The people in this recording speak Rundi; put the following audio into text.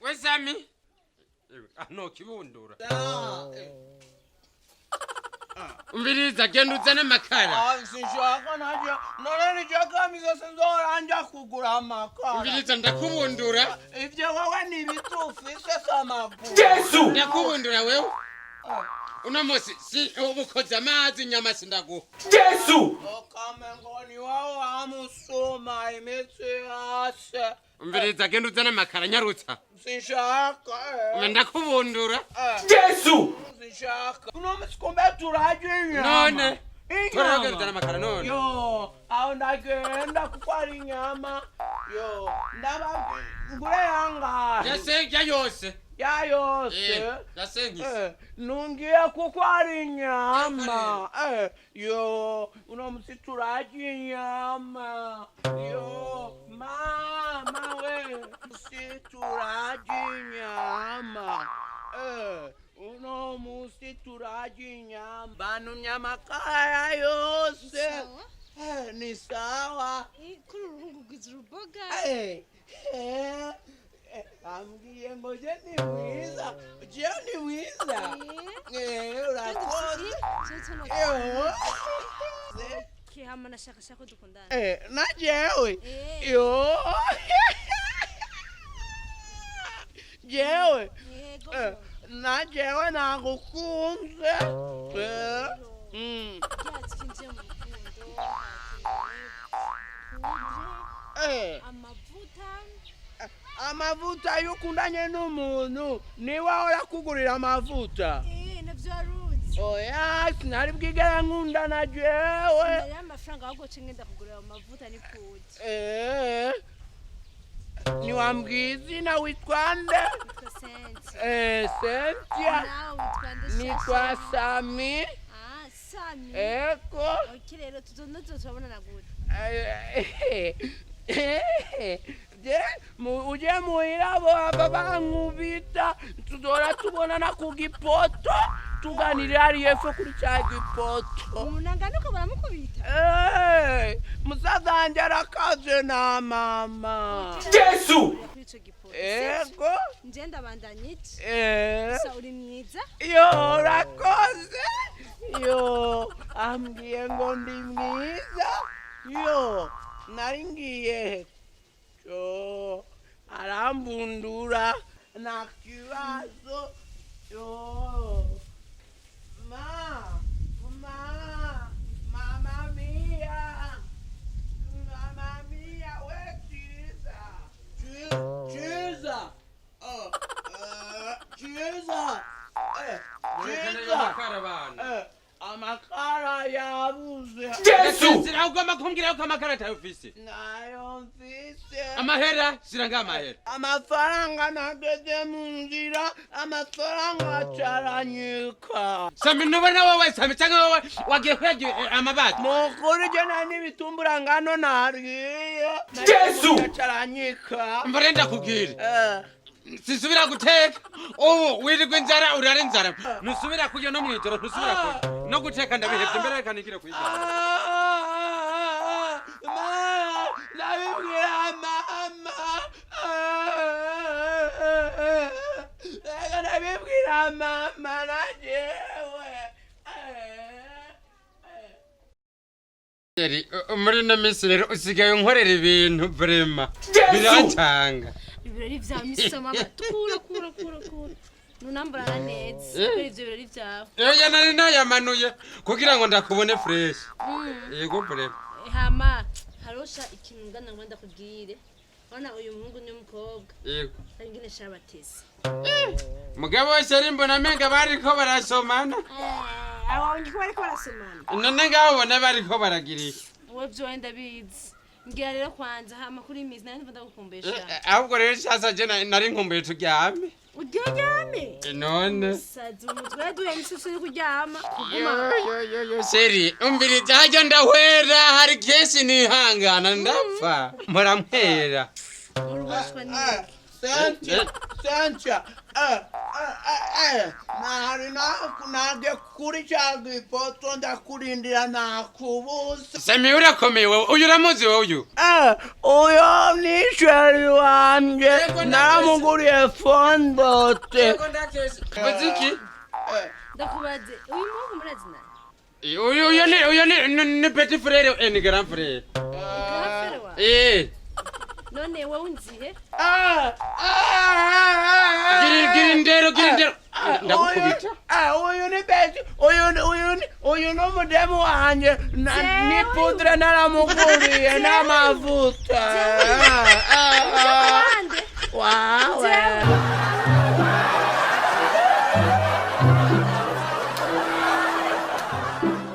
Wesami? No kibundura. Umviriza genda uzane amakara. Sinshaka naje none nijaka mizosenzora anja kugura amakara. Umviriza ndakubundura. Ivyo wowe ni bitufise samaguru. Yesu! Ndakubundura wewe. Unamosi si ubukoza amazi inyama sindaguha. Yesu! Okamengoni wao amusoma imitsi yase. Umviriza genda uzane amakara nyarutsa. Sinshaka. Ndakubundura. Yesu! Sinshaka. Unomsikombe turaje inyama. None. Turagenda uzane amakara none. Yo, aho ndagenda kukwara inyama. Yo, ndaba ngure yanga. Yasenga yose. Ya yose. Yasenga. Nungiye kukwara inyama. Yo, unomsituraje inyama. Yo, mama we, musituraje inyama. Unomusituraje inyama. Banu nyamakaya yose. Ni sawa. Kuri urungugwiza uruboga. Ambwiye ngo je ni mwiza. Je ni mwiza. Urakoze. Kihama nashaka dukundana. Na jewe. Yo. Jewe. Na jewe nagukunze. Byatsinze mu rukundo. Amavuta yukundanye n'umuntu niwe orakugurira amavuta. Navyo aruzi. Oya sinari bwigera nkunda na jewe. Ndaya amafaranga ahubwo cengenda kugurira amavuta ni kuti. Ni wambwizi na witwande? Sentia. Nitwa Sami. Sami. Eko. Rero tuzonozo turabonana gute? Uje muhira abo bankubita tuzora tubonana ku gipoto tuganirira ari yefo kuri cya gipoto. Umunangano ko baramukubita? Musaza wanje arakaze na mama. Yesu! Ego. Nje ndabandanya iki? Sa uri mwiza? Yo urakoze. Yo ambwiye ngo ndi mwiza. Yo nari ngiye. Yo arambundura na kibazo. Yo mama mia we chiza amakara yabuze. Yesu! Siragomba kumbwira ko amakara atayufise. Nayo mfise. Amahera siranga amahera. Amafaranga nageze mu nzira, amafaranga acaranyika. Sami nubona wowe Sami cyangwa wowe wagiye kwigira amabati. Mukuri je nani bitumbura ngano nariye. Yesu! Acaranyika. Mbere ndakubwira. Sisubira guteka. Wirirwa inzara urare inzara. Nusubira kujya no mwitoro ntusubira kujya. No guteka ndabihetse mbere kanikira kwigira. Nabibwira mama. Nabibwira mama na jewe. Muri no minsi rero usigaye unkorera ibintu vrema. Biracanga. Ibirori vya misoma kura. Nunamburana neza. Ibyo birori vyawe. Oya nari nayamanuye kugira ngo ndakubone fresh. Yego vrema. Hama harosha ikintu ngana ngwanda kubwire. Ona uyu muhungu n'umukobwa. Yego. Ngine shabatese. Mugabo wese ari mbona menga bariko barasomana. Aho ngiko bariko barasomana. None ngaho bona bariko baragirisha. Wowe byo wenda bizi. Ngira rero kwanza hama kuri imizi nari ndumva gukumbesha. Ahubwo rero sasa je nari nkumbuye turyame. Uryame? None. Sazi umutwe duye n'isusu kuryama. Yo seri umbiri jaje ndahwera hari kesi nihangana ndapfa muramwera. Urubashwa ni. Sentia nari nagekurica ipoto ndakurindira nakubusa. Semi urakomeye wowe, uyu uramuzi wowe uyu? Uyo ni sheri wanje naramuguriye fondote. Baziki? Ndakubaze uyu muhungu murazina? Uyu ni petit frère ni grand frère. Grand wa? None wowe unzihe? Girindero. Ndakukubita. Uyu ni beti, uyu ni umudemu wanje ni pudre naramuguriye n'amavuta. Jewe. Wawe.